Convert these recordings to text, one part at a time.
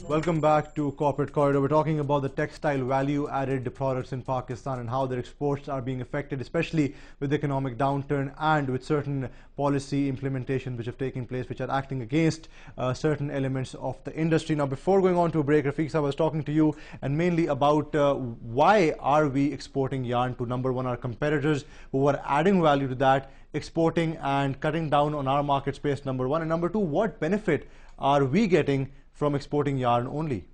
Welcome back to Corporate Corridor. We're talking about the textile value-added products in Pakistan and how their exports are being affected, especially with the economic downturn and with certain policy implementations which have taken place, which are acting against certain elements of the industry. Now, before going on to a break, Rafiq, I was talking to you and mainly about why are we exporting yarn to, number one, our competitors who are adding value to that, exporting and cutting down on our market space, number one, and number two, what benefit are we getting from exporting yarn only?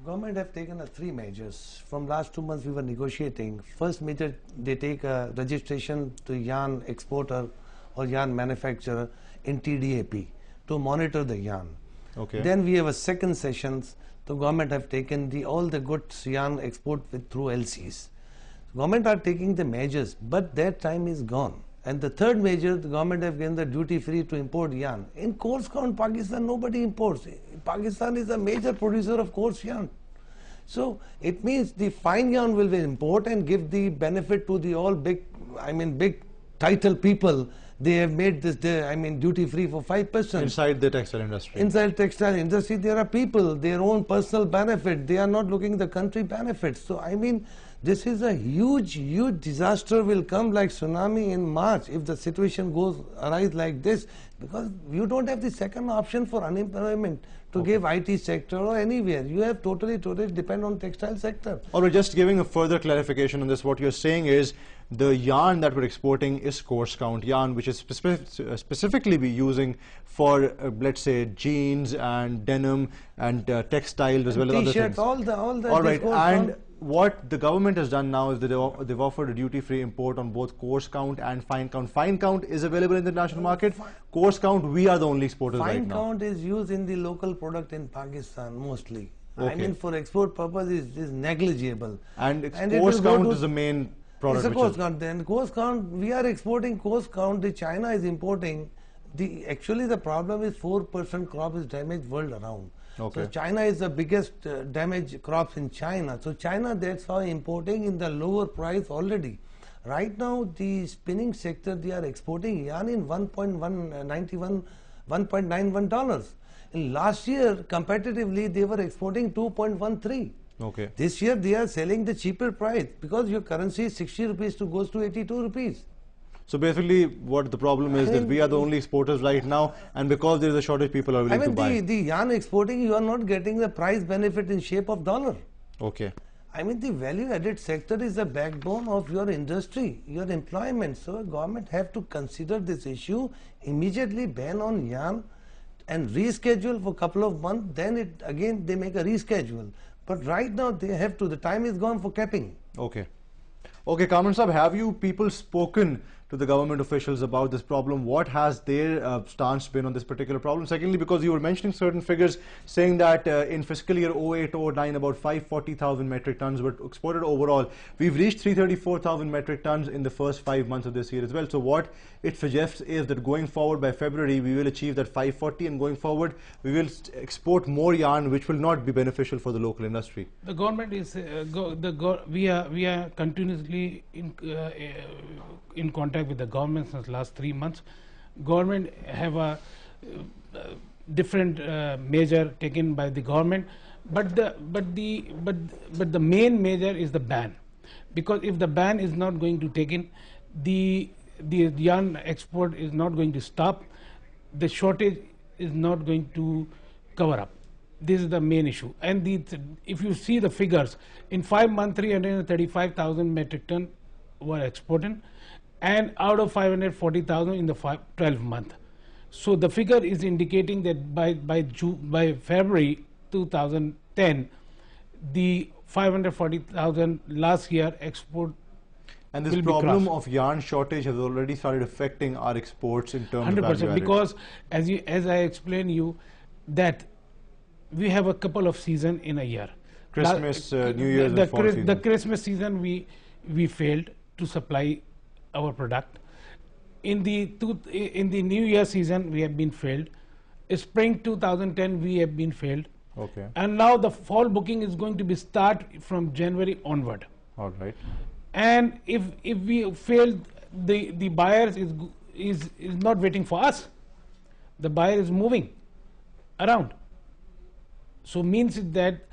Government have taken 3 measures. From last 2 months we were negotiating. First measure, they take a registration to yarn exporter or yarn manufacturer in TDAP to monitor the yarn. Okay. Then we have a second session. The government have taken all the goods yarn export through LCs. Government are taking the measures, but that time is gone. And the third measure, the government have given the duty free to import yarn. In coarse count, Pakistan, nobody imports. Pakistan is a major producer of coarse yarn. So it means the fine yarn will be import and give the benefit to the all big title people. They have made this, duty free for 5%. Inside the textile industry. Inside textile industry, there are people, their own personal benefit. They are not looking the country benefits. So this is a huge disaster will come like tsunami in March if the situation arise like this, because you don't have the second option for unemployment to give IT sector or anywhere. You have totally depend on textile sector. All right, just giving a further clarification on this, what you're saying is the yarn that we're exporting is coarse count yarn, which is specifically be using for, let's say, jeans and denim and textiles as well as other things. All the all right, and what the government has done now is that they've offered a duty-free import on both coarse count and fine count. Fine count is available in the international market. Coarse count, we are the only exporters right now. Fine count is used in the local product in Pakistan mostly. Okay. For export purpose is negligible. And coarse count is the main product. It's a coarse count. Then coarse count, we are exporting coarse count. China is importing. Actually the problem is 4% crop is damaged world around. Okay. So China is the biggest damaged crops in China. So China, that's why importing in the lower price already. Right now, the spinning sector, they are exporting yarn in $1.91. In last year, competitively, they were exporting 2.13. Okay. This year, they are selling the cheaper price because your currency is 60 rupees to goes to 82 rupees. So basically, what the problem is that we are the only exporters right now, and because there is a shortage, people are willing to buy. The yarn exporting, you are not getting the price benefit in shape of dollar. Okay. The value-added sector is the backbone of your industry, your employment. So government have to consider this issue, immediately ban on yarn and reschedule for a couple of months, then again they make a reschedule. But right now they have to, the time is gone for capping. Okay. Okay, Kamran Sahab, have you people spoken to the government officials about this problem? What has their stance been on this particular problem? Secondly, because you were mentioning certain figures saying that in fiscal year 08-09 about 540,000 metric tons were exported overall. We've reached 334,000 metric tons in the first 5 months of this year as well. So what it suggests is that going forward by February we will achieve that 540, and going forward we will export more yarn, which will not be beneficial for the local industry. The government is we are continuously in contact with the government since last 3 months. Government have a different measure taken by the government, but the main measure is the ban, because if the ban is not going to take in, the yarn export is not going to stop, the shortage is not going to cover up. This is the main issue. And if you see the figures, in 5 months 335,000 metric ton were exported, and out of 540,000 in the 12 month. So the figure is indicating that by February 2010, the 540,000 last year export. And this problem of yarn shortage has already started affecting our exports in terms of value added. Because as I explained you, that we have a couple of seasons in a year. Christmas, New Year's and fall season. The Christmas season we failed to supply our product. In the New Year season we have been failed. Spring 2010 we have been failed. Okay. And now the fall booking is going to be start from January onward. All right. And if we fail, the buyers is not waiting for us. The buyer is moving around. So means that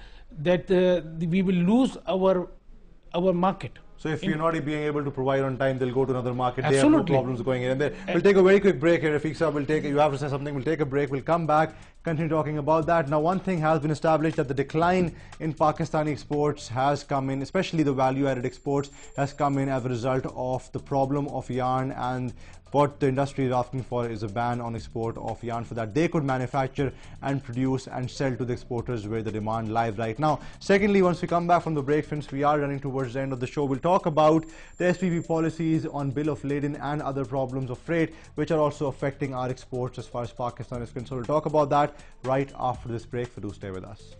we will lose our market. So if you're not being able to provide on time, they'll go to another market. Absolutely. They have no problems going in. And we'll take a very quick break here. Rafiq sir, you have to say something. We'll take a break. We'll come back, continue talking about that. Now, one thing has been established, that the decline in Pakistani exports has come in, especially the value-added exports, has come in as a result of the problem of yarn, and what the industry is asking for is a ban on export of yarn so that they could manufacture and produce and sell to the exporters where the demand lies right now. Secondly, once we come back from the break, since we are running towards the end of the show, we'll talk about the SPV policies on bill of lading and other problems of freight which are also affecting our exports as far as Pakistan is concerned. We'll talk about that right after this break, so do stay with us.